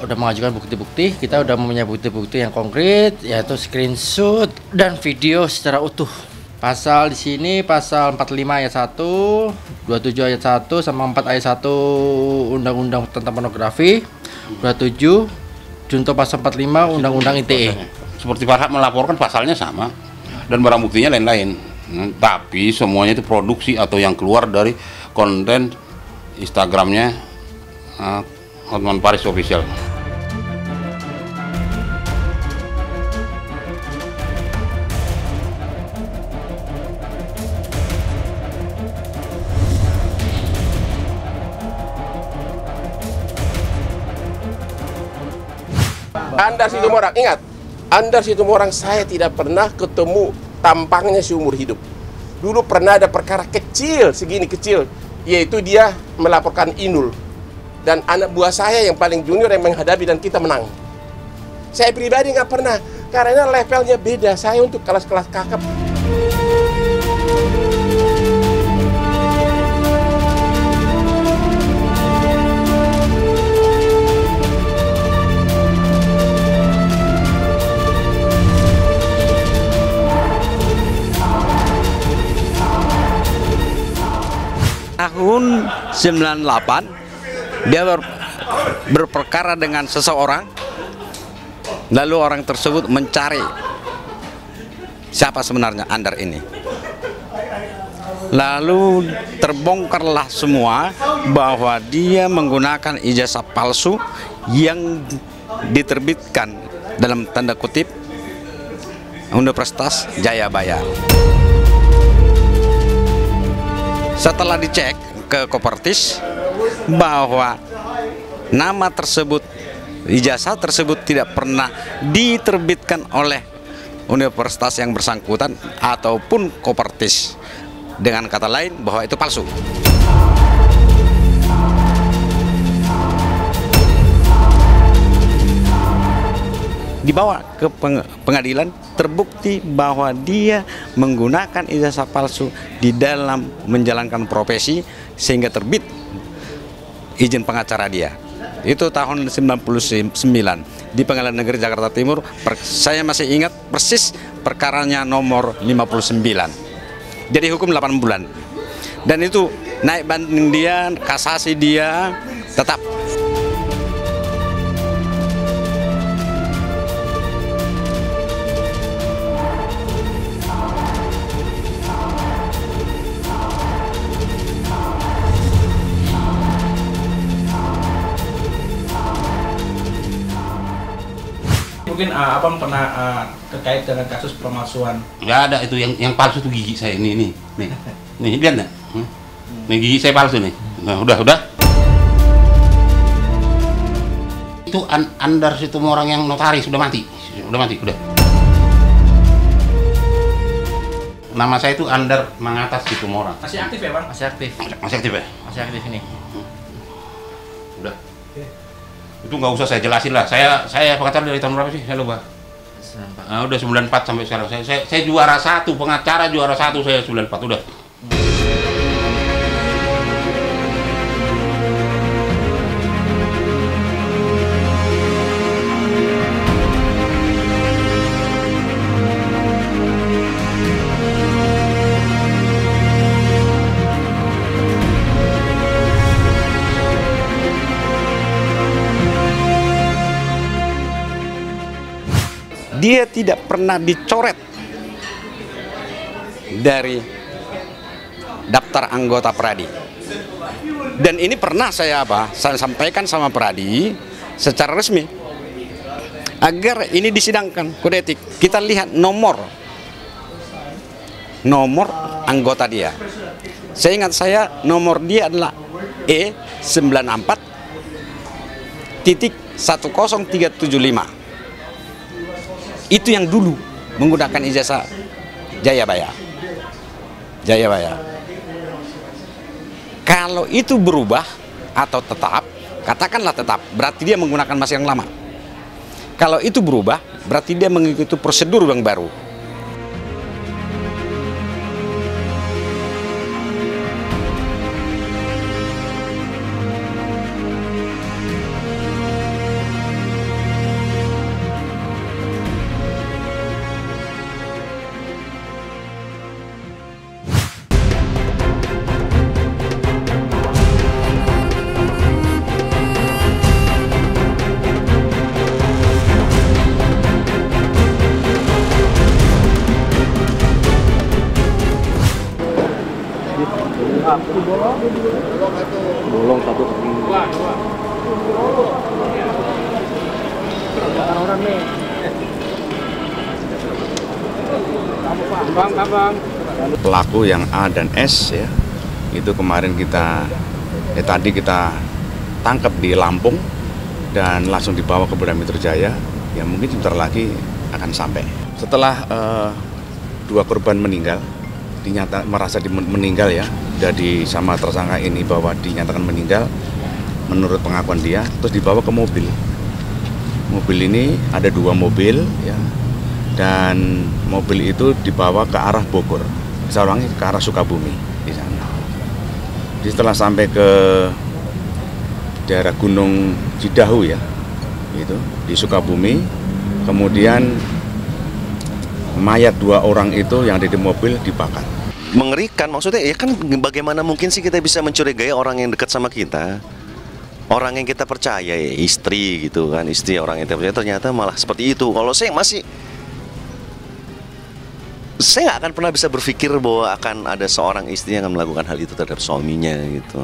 udah mengajukan bukti-bukti, kita udah mempunyai bukti-bukti yang konkret, yaitu screenshot dan video secara utuh. Pasal di sini pasal 45 ayat 1, 27 ayat 1 sama 4 ayat 1 Undang-Undang tentang Pornografi, 27 junto pasal 45 Undang-Undang ITE. Seperti Farhad melaporkan pasalnya sama dan barang buktinya lain-lain. Tapi semuanya itu produksi atau yang keluar dari konten Instagramnya Hotman Paris Official. Anda Situmorang, ingat, Anda Situmorang saya tidak pernah ketemu tampangnya seumur hidup. Dulu pernah ada perkara kecil, segini kecil, yaitu dia melaporkan Inul. Dan anak buah saya yang paling junior yang menghadapi dan kita menang. Saya pribadi nggak pernah, karena levelnya beda. Saya untuk kelas-kelas kakap. Tahun 98 dia berperkara dengan seseorang, lalu orang tersebut mencari siapa sebenarnya Andar ini, lalu terbongkarlah semua bahwa dia menggunakan ijazah palsu yang diterbitkan dalam tanda kutip Universitas Jayabaya. Setelah dicek ke Kopertis bahwa nama tersebut, ijazah tersebut tidak pernah diterbitkan oleh universitas yang bersangkutan ataupun Kopertis, dengan kata lain bahwa itu palsu. Dibawa ke pengadilan, terbukti bahwa dia menggunakan ijazah palsu di dalam menjalankan profesi sehingga terbit izin pengacara dia. Itu tahun 99 di Pengadilan Negeri Jakarta Timur. Saya masih ingat persis perkaranya nomor 59. Jadi hukum 8 bulan. Dan itu naik banding dia, kasasi dia, tetap. Mungkin Abang pernah terkait dengan kasus pemalsuan? Nggak ada itu yang palsu itu gigi saya nih lihat nggak? Nih gigi saya palsu nih. Nah udah. Itu Andar Situmorang yang notaris udah mati. Nama saya itu Andar Mangatas Situmorang. Masih aktif ya Bang? Masih aktif. Masih aktif ya? Masih aktif ini. Udah. Itu nggak usah saya jelasin lah. Saya pengacara dari tahun berapa sih? Saya lupa. Udah 94 sampai sekarang. Saya juara 1, pengacara juara 1 saya 94 udah. Dia tidak pernah dicoret dari daftar anggota Pradi. Dan ini pernah saya sampaikan sama Pradi secara resmi agar ini disidangkan kode etik. Kita lihat nomor anggota dia. Saya ingat nomor dia adalah E94.10375. Itu yang dulu menggunakan ijazah Jayabaya. Kalau itu berubah atau tetap, katakanlah tetap, berarti dia menggunakan masih yang lama. Kalau itu berubah, berarti dia mengikuti prosedur yang baru. Bolong satu. Pelaku yang A dan S ya, itu kemarin tadi kita tangkap di Lampung dan langsung dibawa ke Polda Metro Jaya, yang mungkin sebentar lagi akan sampai. Setelah 2 korban meninggal, meninggal ya, jadi sama tersangka ini bahwa dinyatakan meninggal menurut pengakuan dia, terus dibawa ke mobil. Mobil ini ada 2 mobil ya, dan mobil itu dibawa ke arah Bogor, seorangnya ke arah Sukabumi di sana. Jadi setelah sampai ke daerah Gunung Cidahu ya, itu di Sukabumi, kemudian mayat 2 orang itu yang ada di mobil dibakar. Mengerikan, maksudnya ya kan bagaimana mungkin sih kita bisa mencurigai orang yang dekat sama kita, orang yang kita percaya, ya, istri gitu kan, istri orang yang kita percaya ternyata malah seperti itu. Kalau saya nggak akan pernah bisa berpikir bahwa akan ada seorang istri yang akan melakukan hal itu terhadap suaminya gitu.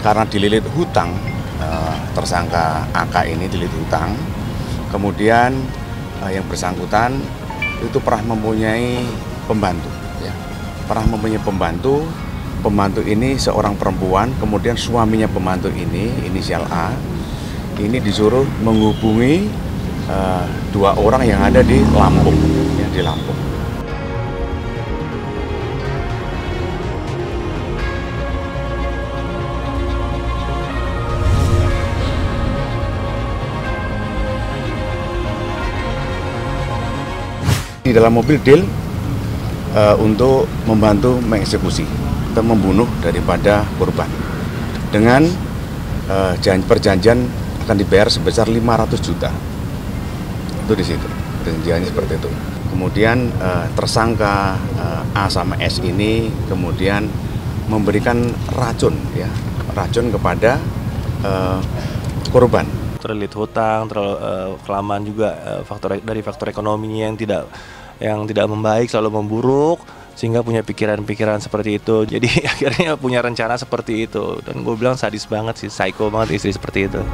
Karena dililit hutang, tersangka AK ini dililit hutang, kemudian yang bersangkutan itu pernah mempunyai pembantu, ya. Pernah mempunyai pembantu ini seorang perempuan, kemudian suaminya pembantu ini, inisial A, ini disuruh menghubungi 2 orang yang ada di Lampung, ya, di Lampung. Di dalam mobil deal untuk membantu mengeksekusi atau membunuh daripada korban dengan perjanjian akan dibayar sebesar 500 juta. Itu di situ perjanjiannya seperti itu. Kemudian tersangka A sama S ini kemudian memberikan racun kepada korban. Terlilit hutang, kelamaan juga dari faktor ekonominya yang tidak membaik, selalu memburuk, sehingga punya pikiran-pikiran seperti itu. Jadi akhirnya punya rencana seperti itu. Dan gue bilang sadis banget sih, psycho banget istri seperti itu.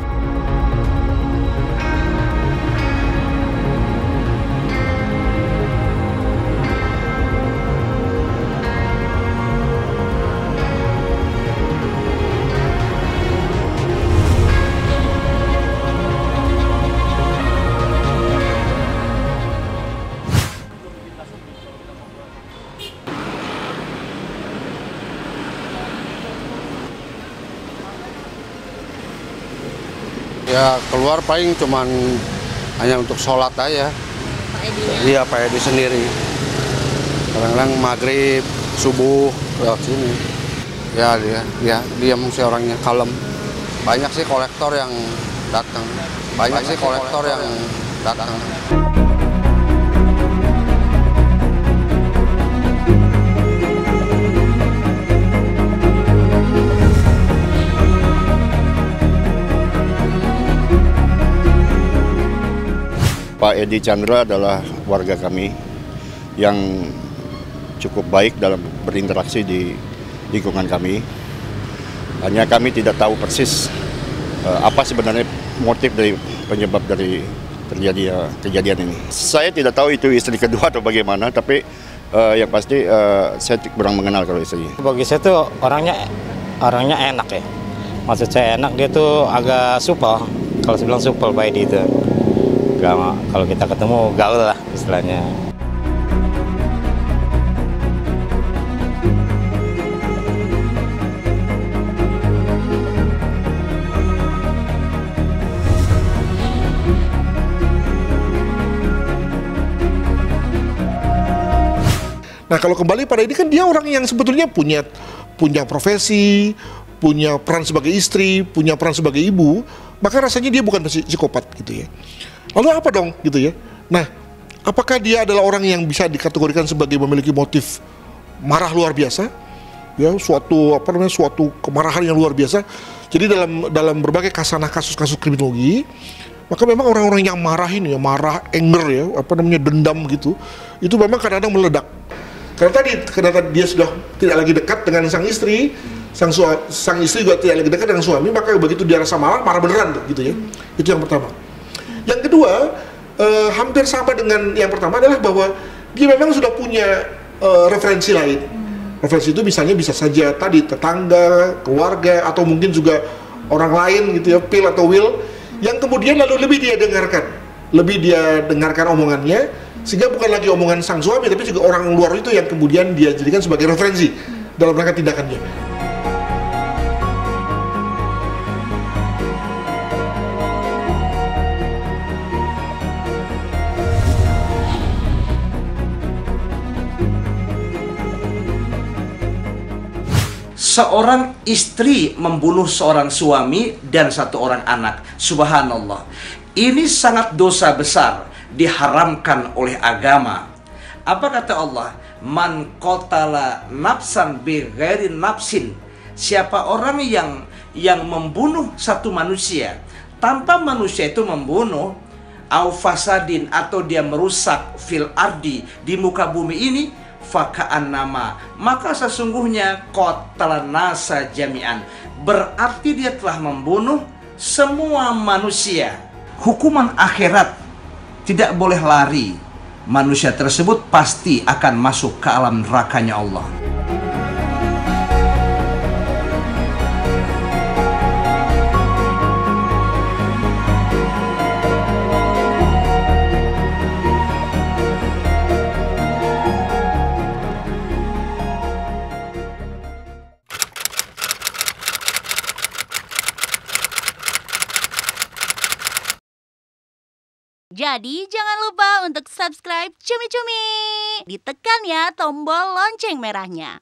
Ya keluar paling cuman hanya untuk sholat aja. Iya, Pak Edi sendiri. Kadang-kadang maghrib, subuh lewat sini. Ya dia diam sih orangnya, kalem. Banyak sih kolektor yang datang. Pak Edi Chandra adalah warga kami yang cukup baik dalam berinteraksi di lingkungan kami. Hanya kami tidak tahu persis apa sebenarnya motif dari penyebab dari terjadi kejadian ini. Saya tidak tahu itu istri kedua atau bagaimana, tapi yang pasti saya kurang mengenal kalau istri. Bagi saya tuh orangnya enak ya. Maksud saya enak, dia tuh agak supel. Kalau saya bilang supel Pak Edi itu. Kalau kita ketemu gaul lah istilahnya. Nah kalau kembali pada ini kan dia orang yang sebetulnya punya profesi, punya peran sebagai istri, punya peran sebagai ibu, maka rasanya dia bukan psikopat gitu ya. Lalu apa dong gitu ya? Nah Apakah dia adalah orang yang bisa dikategorikan sebagai memiliki motif marah luar biasa? Ya, suatu kemarahan yang luar biasa. Jadi dalam berbagai kasus-kasus kriminologi, maka memang orang-orang yang marah ini ya, marah, anger ya, dendam gitu, itu memang kadang-kadang meledak. Karena dia sudah tidak lagi dekat dengan sang istri, sang istri juga tidak lagi dekat dengan suami, maka begitu dia rasa marah beneran gitu ya. Itu yang pertama. Yang kedua, hampir sama dengan yang pertama adalah bahwa dia memang sudah punya referensi lain. Referensi itu misalnya bisa saja tadi tetangga, keluarga, atau mungkin juga orang lain gitu ya, Phil atau Will, yang kemudian lalu lebih dia dengarkan omongannya, sehingga bukan lagi omongan sang suami, tapi juga orang luar itu yang kemudian dia jadikan sebagai referensi dalam rangka tindakannya. Seorang istri membunuh seorang suami dan satu orang anak. Subhanallah. Ini sangat dosa besar, diharamkan oleh agama. Apa kata Allah? Man qatala nafsan bighairi nafsin. Siapa orang yang membunuh satu manusia tanpa manusia itu membunuh, au fasadin, atau dia merusak fil ardi, di muka bumi ini, faka'annama, maka sesungguhnya qatala nasa jami'an, berarti dia telah membunuh semua manusia. Hukuman akhirat tidak boleh lari. Manusia tersebut pasti akan masuk ke alam nerakanya Allah. Jadi jangan lupa untuk subscribe Cumi Cumi. Ditekan ya tombol lonceng merahnya.